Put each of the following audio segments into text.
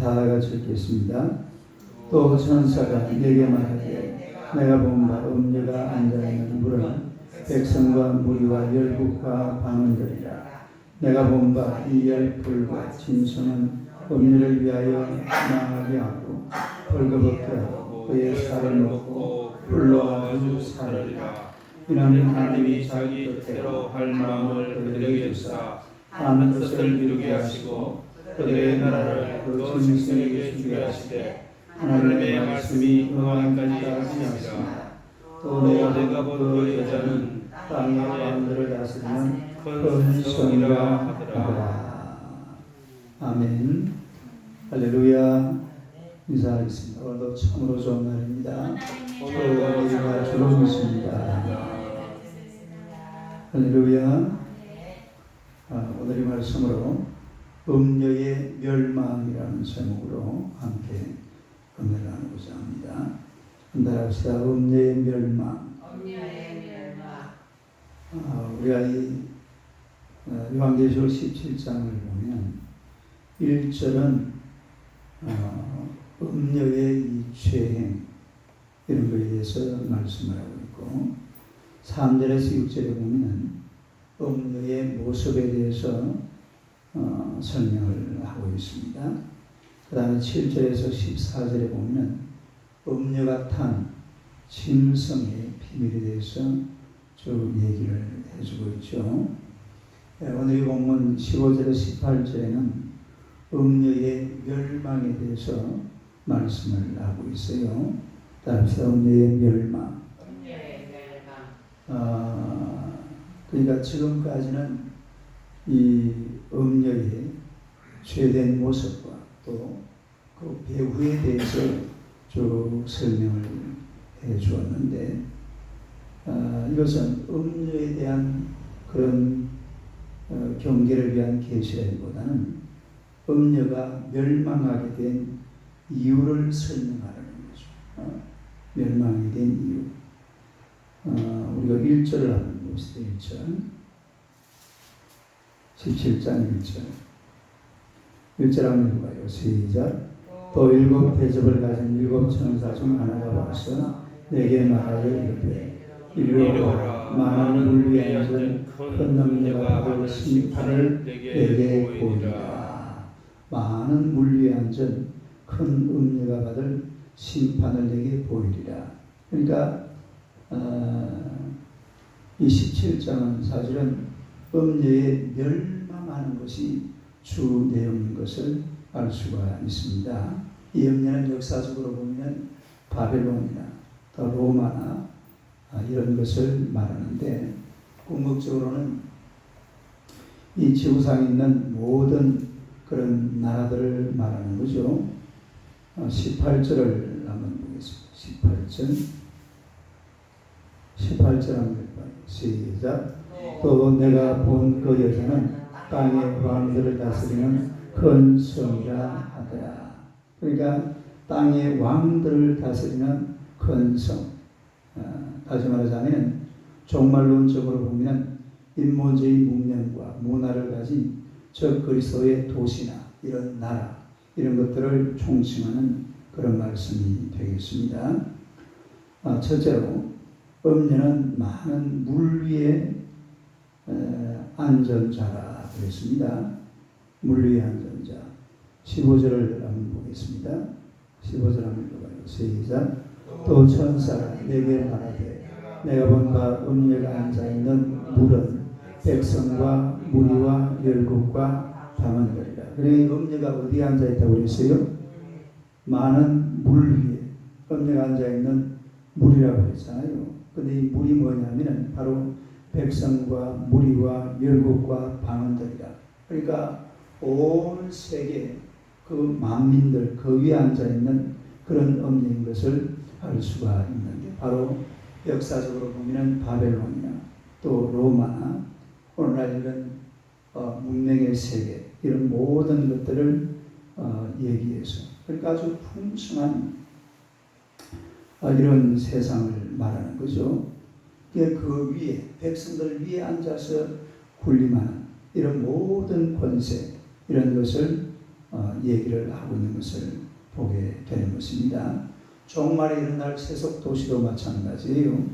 다 같이 읽겠습니다. 또 천사가 내게 말하되 내가 본 바 음녀가 앉아있는 물은 백성과 무리와 열국과 방언들이라. 내가 본 바 이 열불과 짐승은 음녀를 위하여 망하게 하고 벌거벗게 하고 그의 살을 먹고 불로 아주 살리라. 이는 하나님이 자기 뜻대로 할 마음을 그들에게 주사 하는 뜻을 이루게 하시고 그들의 나라를 그 짐승에게 주게 하시되 하나님의 말씀이 응하기까지 하시니라. 또 내가 본 그 여자는 땅의 왕들을 다스리는 큰 성이라 하더라. 아멘. 할렐루야. 인사하겠습니다. 오늘도 참으로 좋은 날입니다. 오늘과 주로 있습니다. 할렐루야. 오늘의 말씀으로 음녀의 멸망이라는 제목으로 함께 은혜를 나누고자 합니다. 따라합시다. 음녀의 멸망. 우리가 이 요한계시록 17장을 보면 1절은 음녀의 이 죄행 이런 것에 대해서 말씀을 하고 있고 3절에서 6절에 보면 음녀의 모습에 대해서 설명을 하고 있습니다. 그 다음에 7절에서 14절에 보면 음녀가 탄 짐승의 비밀에 대해서 쭉 얘기를 해주고 있죠. 오늘 이 본문 15절에서 18절에는 음녀의 멸망에 대해서 말씀을 하고 있어요. 따라서 음녀의 멸망. 그러니까 지금까지는 이 음녀의 죄된 모습과 또 그 배후에 대해서 쭉 설명을 해 주었는데 이것은 음녀에 대한 그런 경계를 위한 계시라기보다는 음녀가 멸망하게 된 이유를 설명하라는 거죠. 멸망하게 된 이유. 우리가 1절을 한번 봅시다. 1절. 17장 1절. 1절 한번 읽어봐요. 시작. 또 7 대접을 가진 7 천사 중 하나가 와서 내게 말하여 이르되 이리 오라. 많은 물 위에 앉은 큰 음녀가 받을 심판을 내게 보이리라. 많은 물 위에 앉은 큰 음녀가 받을 심판을 내게 보이리라. 그러니까 이 17장은 사실은 음녀의 멸망하는 것이 주 내용인 것을 알 수가 있습니다. 이 음녀는 역사적으로 보면 바벨론이나 또 로마나 이런 것을 말하는데 궁극적으로는 이 지구상에 있는 모든 그런 나라들을 말하는 거죠. 18절을 한번 보겠습니다. 18절 한번 볼까요? 시작. 또 내가 본 그 여자는 땅의 왕들을 다스리는 큰 성이라 하더라. 그러니까 땅의 왕들을 다스리는 큰 성. 다시 말하자면 종말론적으로 보면 인본주의 문명과 문화를 가진 저 그리스도의 도시나 이런 나라 이런 것들을 총칭하는 그런 말씀이 되겠습니다. 첫째로 음녀는 많은 물 위에 앉은 자라 그랬습니다. 물 위에 앉은 자. 15절을 한번 보겠습니다. 15절 한번 읽어봐요. 시작. 또 천사가 내게 말하되 내가 본 바 음녀가 앉아있는 물은 백성과 무리와 열국과 방언들이라. 그러니까 음녀가 어디에 앉아있다고 그랬어요? 많은 물 위에 음녀가 앉아있는 물이라고 했잖아요. 근데 이 물이 뭐냐면 바로 백성과 무리와 열국과 방언들이라. 그러니까 온 세계 그 만민들 그 위에 앉아있는 그런 음녀인 것을 알 수가 있는데 바로 역사적으로 보면 바벨론이나 또 로마나 오늘날 이런 문명의 세계 이런 모든 것들을 얘기해서 그러니까 아주 풍성한 이런 세상을 말하는 거죠. 그 위에 백성들 위에 앉아서 군림하는 이런 모든 권세 이런 것을 얘기를 하고 있는 것을 보게 되는 것입니다. 종말에 일어날 세속 도시도 마찬가지예요.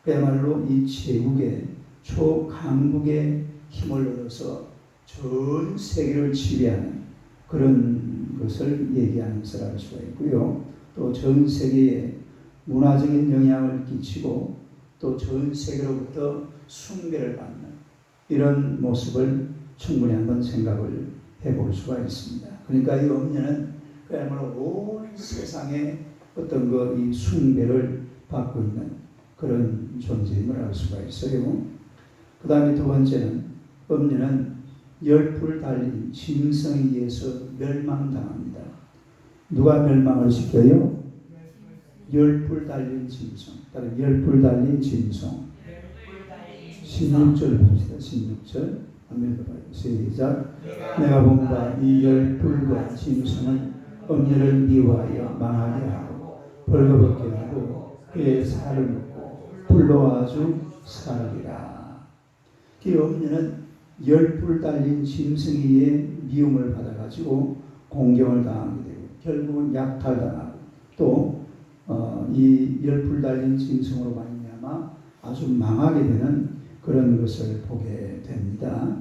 그야말로 이 제국의 초강국의 힘을 얻어서 전 세계를 지배하는 그런 것을 얘기하는 것을 알 수가 있고요. 또 전 세계에 문화적인 영향을 끼치고 또 전 세계로부터 숭배를 받는 이런 모습을 충분히 한번 생각을 해볼 수가 있습니다. 그러니까 이 음녀는 그야말로 온 세상에 어떤 이 숭배를 받고 있는 그런 존재임을 알 수가 있어요. 그 다음에 두 번째는 음녀는 열풀 달린 짐승에 의해서 멸망당합니다. 누가 멸망을 시켜요? 열풀 달린 짐승. 다른 열풀 달린 짐승. 16절 봅시다. 16절. 한번 봐요. 시작. 내가 본 바 이 열풀과 짐승은 음녀를 미워하여 망하게 하고 벌거벗게 하고 그의 살을 먹고 불로 아주 살리라. 이 음녀는 열풀 달린 짐승에 의해 미움을 받아가지고 공경을 당하게 되고 결국은 약탈당하고 또 이 열풀 달린 짐승으로 말미암아 아주 망하게 되는 그런 것을 보게 됩니다.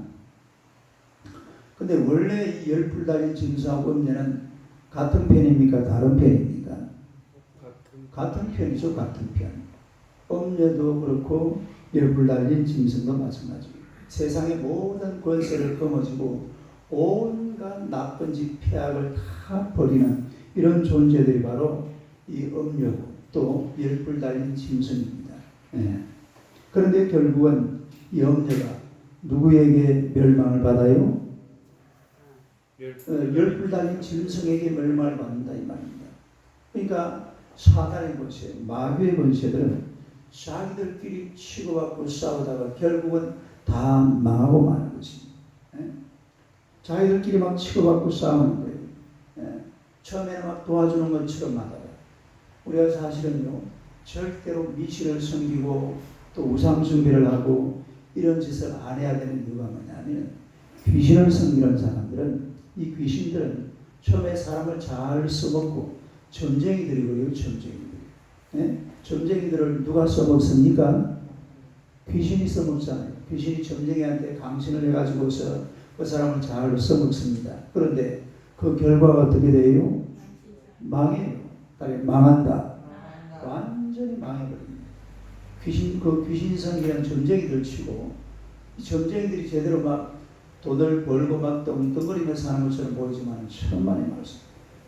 근데 원래 이 열풀 달린 짐승하고 음녀는 같은 편입니까? 다른 편입니까? 같은 편이죠. 같은 편. 음녀도 그렇고 열풀 달린 짐승도 마찬가지입니다. 세상의 모든 권세를 거머쥐고 온갖 나쁜 짓 폐악을 다 버리는 이런 존재들이 바로 이 음녀고 또 열풀 달린 짐승입니다. 예. 그런데 결국은 이 음녀가 누구에게 멸망을 받아요? 열풀 달린 짐승에게 멸망을 받는다 이 말입니다. 그러니까 사단의 권세, 마귀의 권세들은 자기들끼리 치고받고 싸우다가 결국은 다 망하고 마는 것입니다. 예? 자기들끼리 막 치고받고 싸우는 거예요. 예? 처음에는 막 도와주는 것처럼 하다가 우리가 사실은요 절대로 미신을 섬기고 또 우상 숭배를 하고 이런 짓을 안 해야 되는 이유가 뭐냐면 귀신을 섬기는 사람들은 이 귀신들은 처음에 사람을 잘 써먹고 점쟁이들이고요. 점쟁이들. 예? 점쟁이들을 누가 써먹습니까? 귀신이 써먹잖아요. 귀신이 점쟁이한테 강신을 해가지고서 그 사람을 잘 써먹습니다. 그런데 그 결과가 어떻게 돼요? 망해요. 망한다. 완전히 망해버립니다. 귀신 섬기는 점쟁이들 치고 이 점쟁이들이 제대로 막 돈을 벌고 막 떵떵거리며 사는 것처럼 보이지만 천만의 말씀.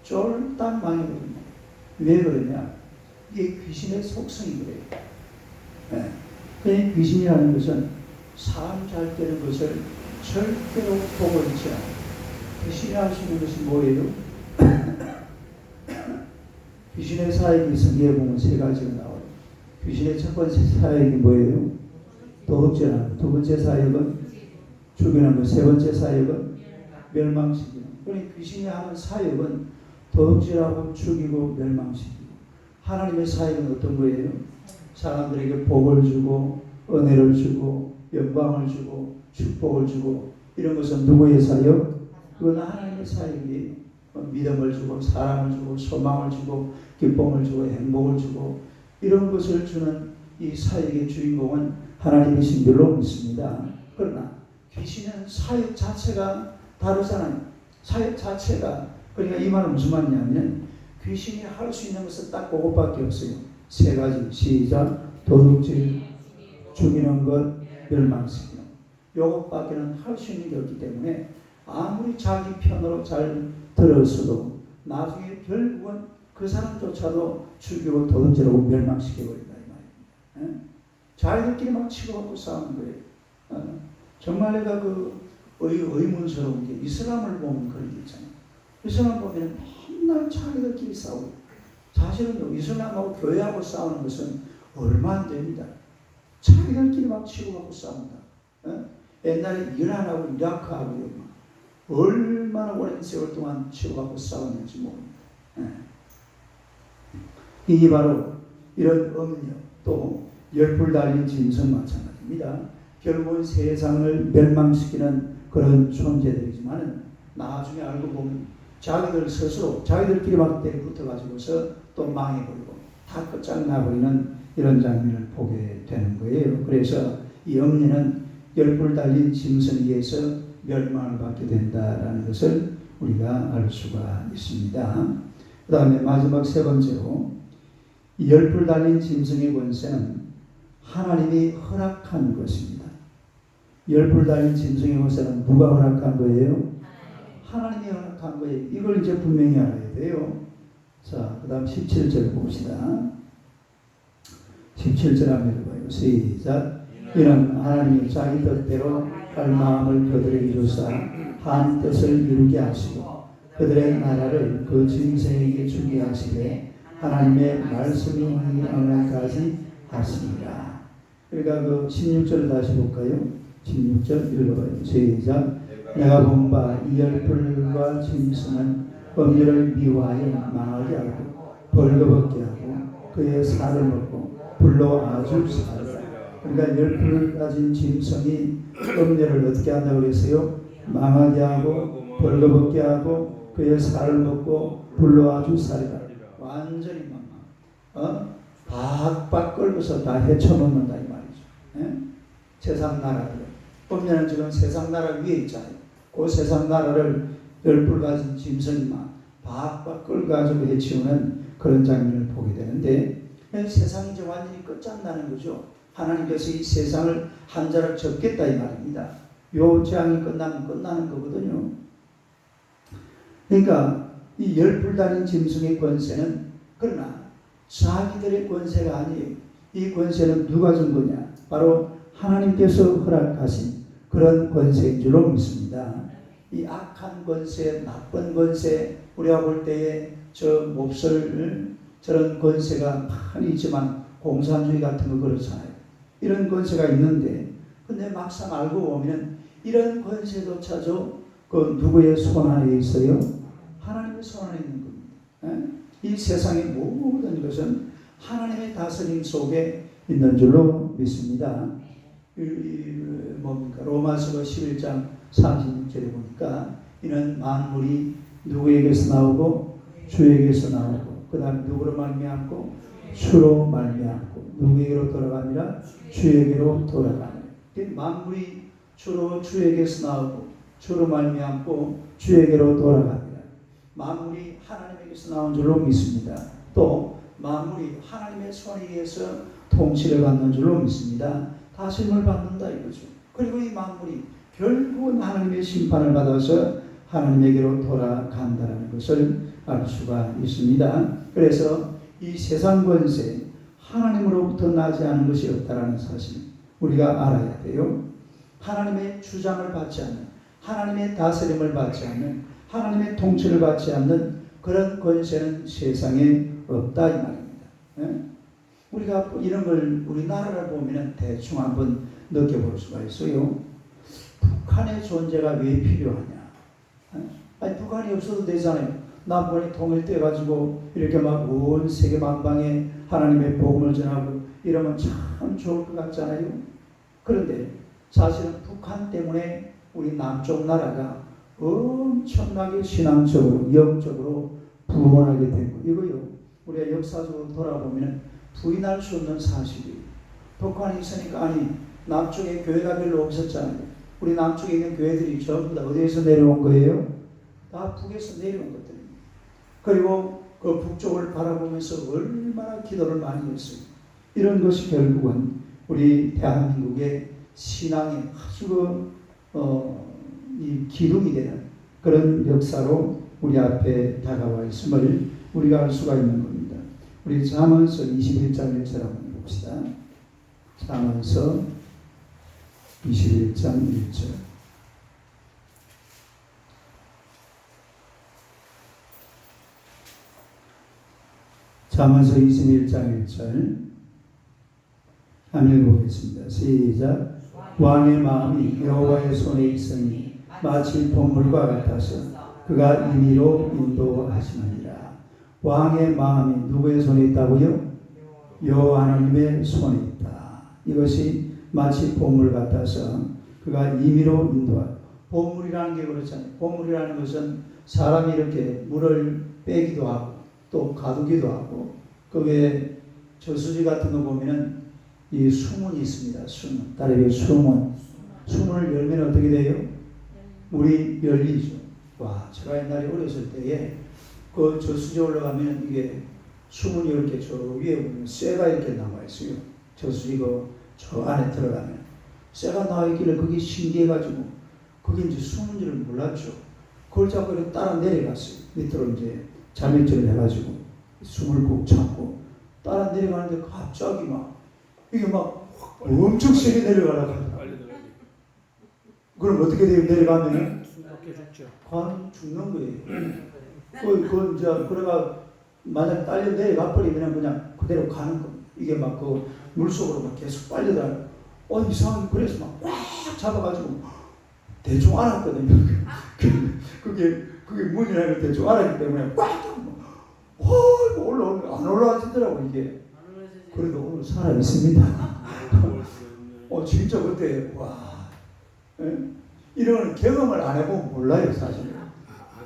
쫄딱 망해버립니다. 왜 그러냐? 이게 귀신의 속성이 그래요. 네. 그냥 귀신이라는 것은 사람 잘 되는 것을 절대로 보고 있지 않아요. 귀신이 할 수 있는 것이 뭐예요? 귀신의 사역이 성경에 보면 세 가지가 나와요. 귀신의 첫 번째 사역이 뭐예요? 도둑질하는 것. 두 번째 사역은 죽이는 것. 세 번째 사역은 멸망시키는 것. 그러니까 귀신이 하는 사역은 도둑질하고 죽이고 멸망시키고 하나님의 사역은 어떤 거예요? 사람들에게 복을 주고 은혜를 주고 영광을 주고 축복을 주고 이런 것은 누구의 사역? 그건 하나님의 사역이 믿음을 주고 사랑을 주고 소망을 주고 기쁨을 주고 행복을 주고 이런 것을 주는 이 사역의 주인공은 하나님이신 줄로 믿습니다. 그러나 귀신은 사역 자체가 다르잖아요. 사역 자체가 그러니까 이 말은 무슨 말이냐면 귀신이 할 수 있는 것은 딱 그것밖에 없어요. 세 가지. 시작. 도둑질, 죽이는 것, 멸망시키는 것. 이것밖에는 할 수 있는 게 없기 때문에 아무리 자기 편으로 잘 들었어도 나중에 결국은 그 사람조차도 죽이고 도둑질하고 멸망시켜버린다 이 말입니다. 자기들끼리 막 치고받고 싸우는 거예요. 정말 내가 의문스러운 게 이슬람을 보면 그런 게 있잖아요. 이슬람 보면 맨날 자기들끼리 싸우고 사실은 이슬람하고 교회하고 싸우는 것은 얼마 안 됩니다. 자기들끼리 막 치고받고 싸운다. 옛날에 이란하고 이라크하고 얼마나 오랜 세월 동안 치고받고 싸웠는지 모릅니다. 이게 바로 이런 음녀 또 열불 달린 짐승 마찬가지입니다. 결국은 세상을 멸망시키는 그런 존재들이지만 나중에 알고 보면 자기들 스스로 자기들끼리 막 붙어가지고서 또 망해버리고 다 끝장나버리는 이런 장면을 보게 되는 거예요. 그래서 이 엄니는 열불 달린 짐승에 의해서 멸망을 받게 된다라는 것을 우리가 알 수가 있습니다. 그 다음에 마지막 세 번째로 이 열불 달린 짐승의 권세는 하나님이 허락한 것입니다. 열불 달린 짐승의 권세는 누가 허락한 거예요? 하나님이 허락한 거예요. 이걸 이제 분명히 알아야 돼요. 자, 그 다음 17절 봅시다. 17절 한번 읽어봐요. 시작. 이는 하나님이 자기 뜻대로 할 마음을 그들에게 주사 한 뜻을 이루게 하시고 그들의 나라를 그 짐승에게 주게 하시되 하나님의 말씀이 응하기까지 하시니라. 그러니까 그 16절 다시 볼까요? 16절 읽어봐요. 시작. 내가 본 바 이 열불과 짐승은 법률을 미워하여 망하게 하고 벌거벗게 하고 그의 살을 먹고 불로 아주 살라. 그러니까 열불을 가진 짐승이 법률을 어떻게 한다고 그랬어요? 망하게 하고 벌거벗게 하고 그의 살을 먹고 불로 아주 살라. 완전히 박박 끌고서 다 헤쳐놓는다 이 말이죠. 예? 세상 나라들 보면은 지금 세상 나라 위에 있잖아요. 그 세상 나라를 열불 가진 짐승이 막 박박 끌어가지고 해치우는 그런 장면을 보게 되는데 세상이 이제 완전히 끝장나는 거죠. 하나님께서 이 세상을 한 자락 접겠다 이 말입니다. 요 재앙이 끝나면 끝나는 거거든요. 그러니까 이 열불 달린 짐승의 권세는 그러나 자기들의 권세가 아니에요. 이 권세는 누가 준 거냐? 바로 하나님께서 허락하신 그런 권세인 줄로 믿습니다. 이 악한 권세, 나쁜 권세, 우리가 볼 때에 저 몹쓸 저런 권세가 많이 있지만 공산주의 같은 거 그렇잖아요. 이런 권세가 있는데 근데 막상 알고 보면 이런 권세조차도 그 누구의 손 안에 있어요? 하나님의 손 안에 있는 겁니다. 이 세상의 모든 것은 하나님의 다스림 속에 있는 줄로 믿습니다. 뭡니까? 로마서 11장 36절에 보니까 이는 만물이 누구에게서 나오고 주에게서 나오고 그 다음 누구로 말미암고 주로 말미암고 누구에게로 돌아갑니다. 주에게로 돌아가는 만물이 주로 주에게서 나오고 주로 말미암고 주에게로 돌아갑니다. 만물이 하나님에게서 나온 줄로 믿습니다. 또 만물이 하나님의 손에 의해서 통치를 받는 줄로 믿습니다. 다스림을 받는다 이거죠. 그리고 이 만물이 결국은 하나님의 심판을 받아서 하나님에게로 돌아간다는 것을 알 수가 있습니다. 그래서 이 세상 권세 하나님으로부터 나지 않은 것이 없다는 사실 우리가 알아야 돼요. 하나님의 주장을 받지 않는, 하나님의 다스림을 받지 않는, 하나님의 통치를 받지 않는 그런 권세는 세상에 없다 이 말입니다. 네? 우리가 이런 걸 우리나라를 보면 대충 한번 느껴볼 수가 있어요. 북한의 존재가 왜 필요하냐? 아니 북한이 없어도 되잖아요. 남북이 통일돼가지고 이렇게 막 온 세계 만방에 하나님의 복음을 전하고 이러면 참 좋을 것 같잖아요. 그런데 사실은 북한 때문에 우리 남쪽 나라가 엄청나게 신앙적으로 영적으로 부흥하게 된 거 이거요. 우리가 역사적으로 돌아보면 부인할 수 없는 사실이에요. 북한이 있으니까 아니 남쪽에 교회가 별로 없었잖아요. 우리 남쪽에 있는 교회들이 전부 다 어디에서 내려온 거예요? 다 북에서 내려온 것들입니다. 그리고 그 북쪽을 바라보면서 얼마나 기도를 많이 했어요. 이런 것이 결국은 우리 대한민국의 신앙의 아주 이 기둥이 되는 그런 역사로 우리 앞에 다가와 있음을 우리가 알 수가 있는 겁니다. 우리 잠언서 21장 1절 한번 봅시다. 잠언서 21장 1절. 잠언서 21장 1절 한번 읽어보겠습니다. 시작. 왕의 마음이 여호와의 손에 있으니 마치 보물과 같아서 그가 임의로 인도하시느니라. 왕의 마음이 누구의 손에 있다고요? 여호와 하나님의 손에 있다. 이것이 마치 보물 같아서 그가 임의로 인도하. 보물이라는 게 그렇잖아요. 보물이라는 것은 사람이 이렇게 물을 빼기도 하고 또 가두기도 하고 그 외에 저수지 같은 거 보면은 이 수문이 있습니다. 수문. 다리에 수문. 수문을 열면 어떻게 돼요? 물이 열리죠. 와, 제가 옛날에 어렸을 때에 그 저수지 올라가면 이게 수문이 이렇게 저 위에 보면 쇠가 이렇게 나와 있어요. 저수지 저 안에 들어가면 쇠가 나와 있길래 그게 신기해가지고 그게 이제 수문인 줄 몰랐죠. 그걸 잡고 이렇게 따라 내려갔어요. 밑으로 이제 잠입질을 해가지고 숨을 꾹 참고 따라 내려가는데 갑자기 이게 엄청 세게 내려가라고 하더라고요. 그럼 어떻게 돼요? 내려가면은 관 죽는 거예요. 그건 이제 그래가 만약 딸려 내려가 버리면 그냥 그대로 가는 겁니다. 이게 그 물속으로 계속 빨려들어요. 이상하게 그래서 꽉 잡아가지고 대충 알았거든요. 그게 문이라는 걸 대충 알았기 때문에 꽉 잡고 안 올라가시더라고 이게. 그래도 오늘 살아 있습니다. 진짜 그때 이런 경험을 안 해보면 몰라요 사실.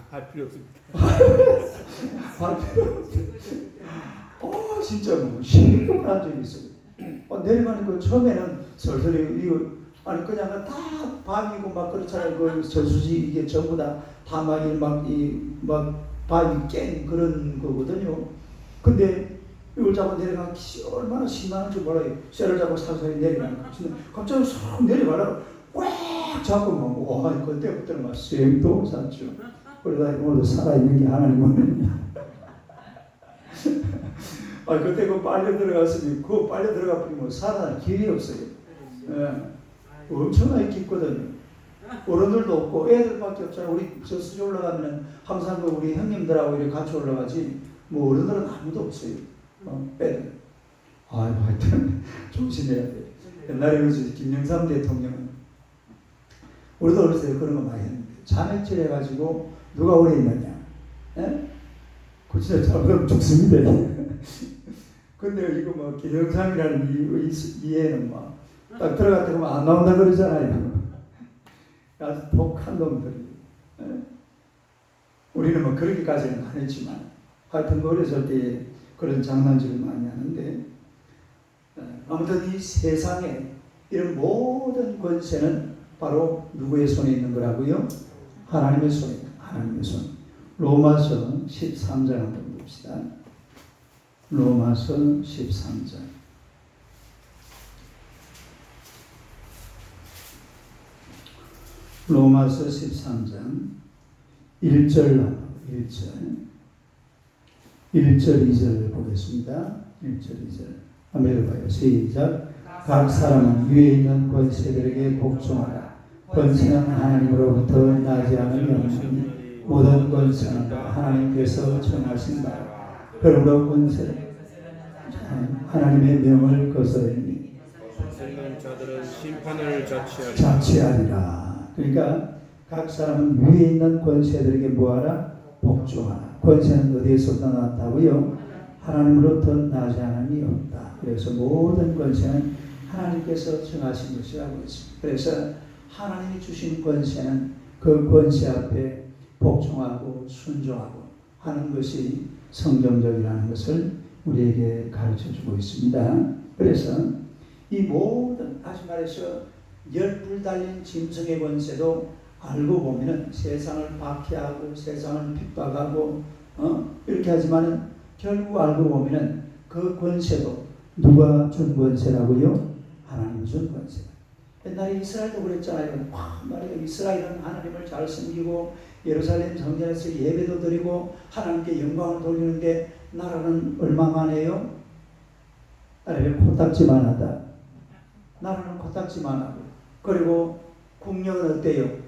할 필요 없습니다. 할 필요 없어요. 진짜 신경을 한 적이 있어요. 내려가는 처음에는 설설이 그냥 다 밤이고 그렇잖아요. 그 저수지 이게 전부 다 밤이 깬 그런 거거든요. 근데 이걸 잡고 내려가기 얼마나 신나는지 몰라요. 쇠를 잡고 살살이 내려가는 거. 갑자기 싹 내려가라고 꽉 잡고 그때부터는 쌩도 샀죠. 그러다 오늘도 살아있는 게 하나님은 그때 빨려 들어갔으니 빨려 들어가 버리면 살아날 길이 없어요. 엄청나게 깊거든요. 어른들도 없고 애들밖에 없잖아요. 우리 저수지 올라가면 항상 우리 형님들하고 이렇게 같이 올라가지 어른들은 아무도 없어요. 애들. 하여튼 조심해야 돼. 옛날에 김영삼 대통령은 우리도 어렸을 때 그런 거 많이 했는데 잔액질 해가지고 누가 오래 있느냐? 그 진짜 그럼 죽습니다. 근데 이거 김영삼이라는 이해는 딱 들어갔다 그러면 안 나온다 그러잖아요. 아주 독한 놈들이. 우리는 그렇게까지는 안 했지만 하여튼 어렸을 때 그런 장난질을 많이 하는데 아무튼 이 세상에 이런 모든 권세는 바로 누구의 손에 있는 거라고요? 하나님의 손에 있는 하나님의 손. 로마서 13장 한번 봅시다. 로마서 13장. 로마서 13장 1절 2절 보겠습니다. 1절 2절 한번 읽어봐요. 시작. 각 사람은 위에 있는 권세들에게 복종하라. 권세는 하나님으로부터 나지 않으면 모든 권세는 하나님께서 정하신다. 그러므로 권세는 하나님의 명을 거스르니 권세 자들은 심판을 자취하리라. 그러니까 각 사람은 위에 있는 권세들에게 뭐하라? 복종하라. 권세는 어디에서 나왔다고요? 하나님으로부터 나지 않음이 없다. 그래서 모든 권세는 하나님께서 정하신 것이라고 했습니다. 그래서 하나님이 주신 권세는 그 권세 앞에 복종하고 순종하고 하는 것이 성경적이라는 것을 우리에게 가르쳐주고 있습니다. 그래서 이 모든 다시 말해서 열불 달린 짐승의 권세도 알고 보면은 세상을 박해하고 세상을 핍박하고 이렇게 하지만은 결국 알고 보면은 그 권세도 누가 준 권세라고요? 하나님이 준 권세. 옛날에 이스라엘도 그랬잖아요. 말이야 이스라엘은 하나님을 잘 섬기고 예루살렘 성전에서 예배도 드리고 하나님께 영광을 돌리는데 나라는 얼마만해요? 나라는 코딱지만 하다. 나라는 코딱지만 하고 그리고 국력은 어때요?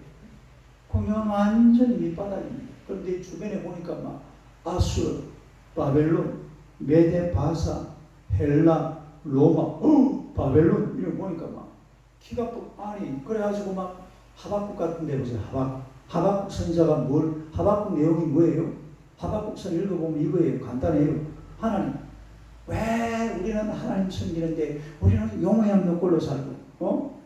국력은 완전히 밑바닥입니다. 그런데 주변에 보니까 아수르, 바벨론, 메데, 바사, 헬라, 로마, 바벨론 이런 거 보니까 키가 그래가지고 하박국 같은 데 보세요. 하박국 선자가 하박국 내용이 뭐예요? 하박국서 읽어보면 이거예요. 간단해요. 하나님, 왜 우리는 하나님 섬기는데 우리는 용의 없는 꼴로 살고,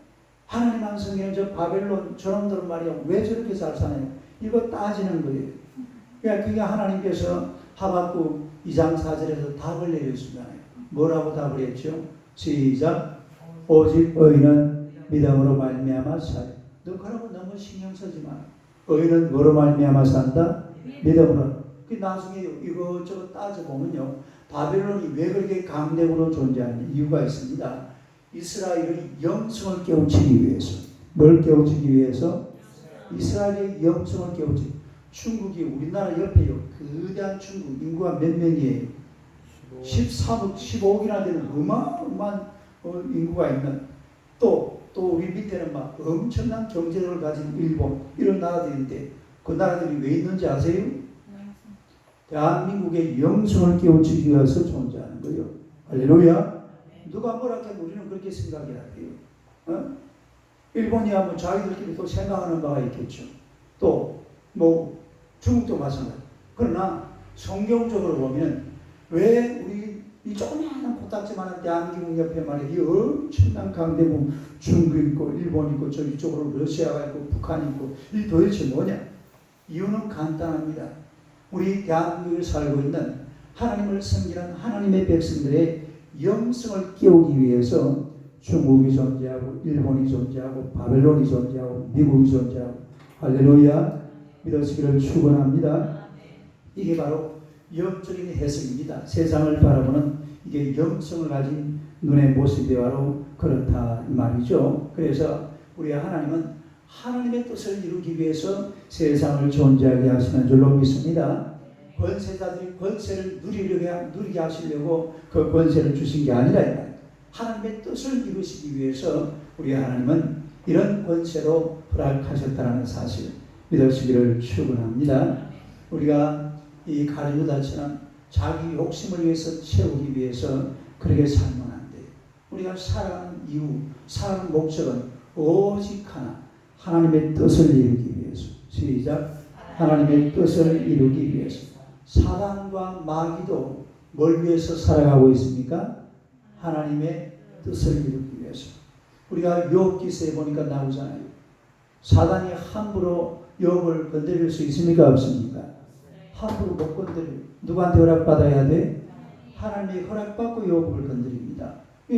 하나님 한 성경은 저 바벨론 저놈들은 말이야 왜 저렇게 잘 사나요? 이거 따지는 거예요. 그러니까 그게 하나님께서 하박국 2장 4절에서 답을 내렸습니다. 뭐라고 답을 했죠? 시작. 오직 의인은 믿음으로 말미암아 사요. 너 그러고 너무 신경 쓰지 마. 의인은 뭐로 말미암아 산다? 믿음으로. 그 나중에 이것저것 따져보면요. 바벨론이 왜 그렇게 강대국으로 존재하는 이유가 있습니다. 이스라엘의 영성을 깨우치기 위해서. 뭘 깨우치기 위해서? 이스라엘의 영성을 깨우치기. 중국이 우리나라 옆에요. 거대한 중국 인구가 몇 명이에요? 13억, 15억이나 되는 어마어마한 인구가 있는 또 우리 밑에는 막 엄청난 경제력을 가진 일본 이런 나라들인데 그 나라들이 왜 있는지 아세요? 대한민국의 영성을 깨우치기 위해서 존재하는 거예요. 할렐루야. 누가 뭐라 해도 우리는 그렇게 생각해야 돼요. 일본이야 뭐 자기들끼리 또 생각하는 바가 있겠죠. 또 뭐 중국도 마찬가지. 그러나 성경적으로 보면 왜 우리 이 조그마한 코딱지만한 대한민국 옆에 말이야 이 엄청난 강대국 중국 있고 일본 있고 저 이쪽으로 러시아가 있고 북한이 있고 이 도대체 뭐냐? 이유는 간단합니다. 우리 대한민국에 살고 있는 하나님을 섬기는 하나님의 백성들의 영성을 깨우기 위해서 중국이 존재하고 일본이 존재하고 바벨론이 존재하고 미국이 존재하고 할렐루야 믿으시기를 축원합니다. 이게 바로 영적인 해석입니다. 세상을 바라보는 이게 영성을 가진 눈의 모습이 바로 그렇다 이 말이죠. 그래서 우리 하나님은 하나님의 뜻을 이루기 위해서 세상을 존재하게 하시는 줄로 믿습니다. 권세자들이 권세를 누리게 하시려고 그 권세를 주신 게 아니라 하나님의 뜻을 이루시기 위해서 우리 하나님은 이런 권세로 허락하셨다는 사실 믿으시기를 축원합니다. 우리가 이 가리우다처럼 자기 욕심을 위해서 채우기 위해서 그렇게 살면 안 돼요. 우리가 살아가는 이유, 살아가는 목적은 오직 하나, 하나님의 뜻을 이루기 위해서. 시작. 하나님의 뜻을 이루기 위해서. 사단과 마귀도 뭘 위해서 살아가고 있습니까? 하나님의 뜻을 이루기 위해서. 우리가 욥기서에 보니까 나오잖아요. 사단이 함부로 욥을 건드릴 수 있습니까? 없습니까? 함부로 못 건드려요. 누구한테 허락받아야 돼? 하나님의 허락받고 욥을 건드립니다.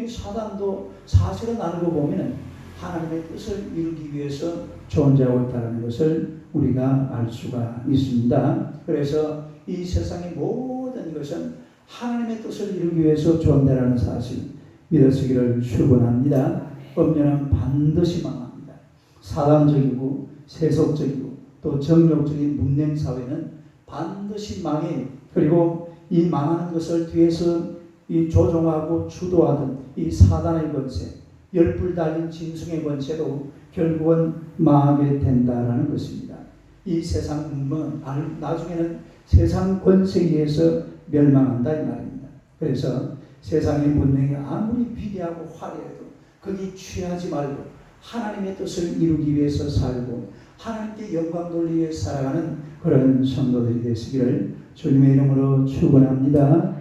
사단도 사실은 알고 보면 하나님의 뜻을 이루기 위해서 존재하고 있다는 것을 우리가 알 수가 있습니다. 그래서 이 세상의 모든 것은 하나님의 뜻을 이루기 위해서 존재하는 사실 믿으시기를 축원합니다. 엄연한 반드시 망합니다. 사단적이고 세속적이고 또 정욕적인 문명사회는 반드시 망해요. 그리고 이 망하는 것을 뒤에서 이 조종하고 주도하던 이 사단의 권세, 열불 달린 짐승의 권세도 결국은 망하게 된다라는 것입니다. 이 세상 문명은 나중에는 세상 권세에 의해서 멸망한다 이 말입니다. 그래서 세상의 문명이 아무리 위대하고 화려해도 거기 취하지 말고 하나님의 뜻을 이루기 위해서 살고 하나님께 영광 돌리기 위해서 살아가는 그런 성도들이 되시기를 주님의 이름으로 축원합니다.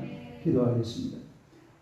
기도하겠습니다.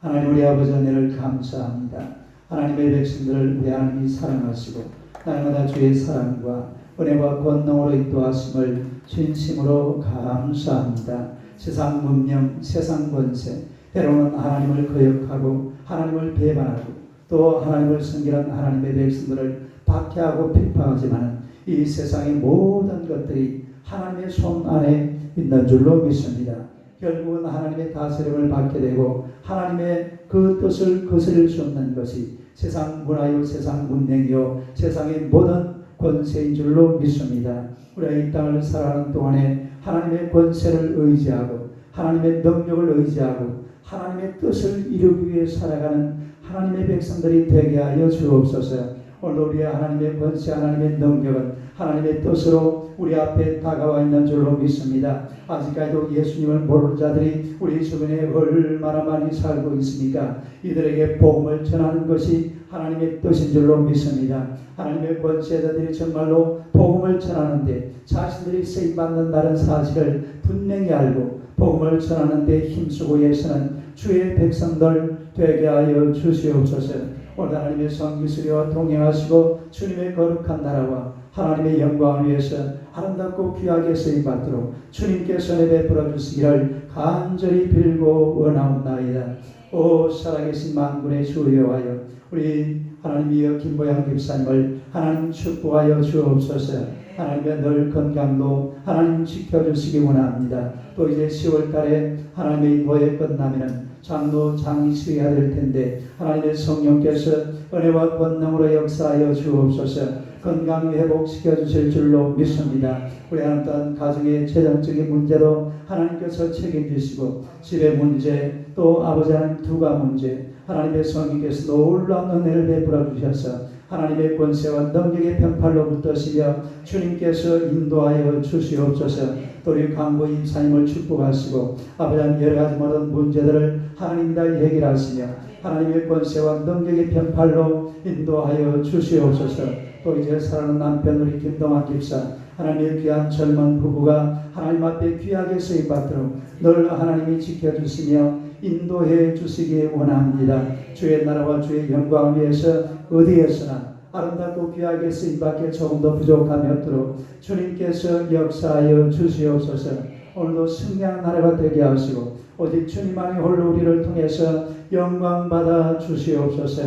하나님 우리 아버지 은혜를 감사합니다. 하나님의 백성들을 우리 하나님이 사랑하시고 날마다 주의 사랑과 은혜와 권능으로 인도하심을 진심으로 감사합니다. 세상 문명, 세상 권세, 때로는 하나님을 거역하고 하나님을 배반하고 또 하나님을 섬기는 하나님의 백성들을 박해하고 비판하지만 이 세상의 모든 것들이 하나님의 손 안에 있는 줄로 믿습니다. 결국은 하나님의 다스림을 받게 되고 하나님의 그 뜻을 거스릴 수 없는 것이 세상 문화요, 세상 문명이요, 세상의 모든 권세인 줄로 믿습니다. 우리가 이 땅을 살아가는 동안에 하나님의 권세를 의지하고 하나님의 능력을 의지하고 하나님의 뜻을 이루기 위해 살아가는 하나님의 백성들이 되게 하여 주옵소서. 오늘 우리의 하나님의 권세, 하나님의 능력은 하나님의 뜻으로 우리 앞에 다가와 있는 줄로 믿습니다. 아직까지도 예수님을 모르는 자들이 우리 주변에 얼마나 많이 살고 있습니까? 이들에게 복음을 전하는 것이 하나님의 뜻인 줄로 믿습니다. 하나님의 권세자들이 정말로 복음을 전하는데 자신들이 쓰임받는다는 사실을 분명히 알고 복음을 전하는 데 힘쓰고 예서는 주의 백성들 되게 하여 주시옵소서. 오늘 하나님의 성기수리와 동행하시고 주님의 거룩한 나라와 하나님의 영광을 위해서 아름답고 귀하게 쓰임받도록 주님께서 내베풀어 주시기를 간절히 빌고 원하옵나이다. 오 살아계신 만군의 주 여호와여, 우리 하나님이여 김보양 집사님을 하나님 축복하여 주옵소서. 하나님의 늘 건강도 하나님 지켜주시기 원합니다. 또 이제 10월달에 하나님의 노예 끝나면은 장로 장이식해야 될 텐데 하나님의 성령께서 은혜와 권능으로 역사하여 주옵소서. 건강 회복시켜 주실 줄로 믿습니다. 우리 하나님 또한 가정의 재정적인 문제도 하나님께서 책임지시고 집의 문제 또 아버지 하나님 두가 문제 하나님의 성령께서 놀라운 은혜를 베풀어 주셔서 하나님의 권세와 능력의 편팔로 붙드시며 주님께서 인도하여 주시옵소서. 또 우리 강보 임사님을 축복하시고 아버지 하나님 여러 가지 모든 문제들을 하나님이 다 해결하시며 하나님의 권세와 능력의 편팔로 인도하여 주시옵소서. 또 이제 사랑하는 남편 우리 김동환 집사 하나님의 귀한 젊은 부부가 하나님 앞에 귀하게 쓰임받도록 늘 하나님이 지켜주시며 인도해 주시기 원합니다. 주의 나라와 주의 영광을 위해서 어디에서나 아름답고 귀하게 쓰임받기에 조금도 부족함이 없도록 주님께서 역사하여 주시옵소서. 오늘도 승리한 나라가 되게 하시고 오직 주님만이 홀로 우리를 통해서 영광받아 주시옵소서.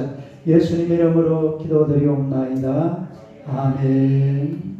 예수님 이름으로 기도드리옵나이다. 아멘.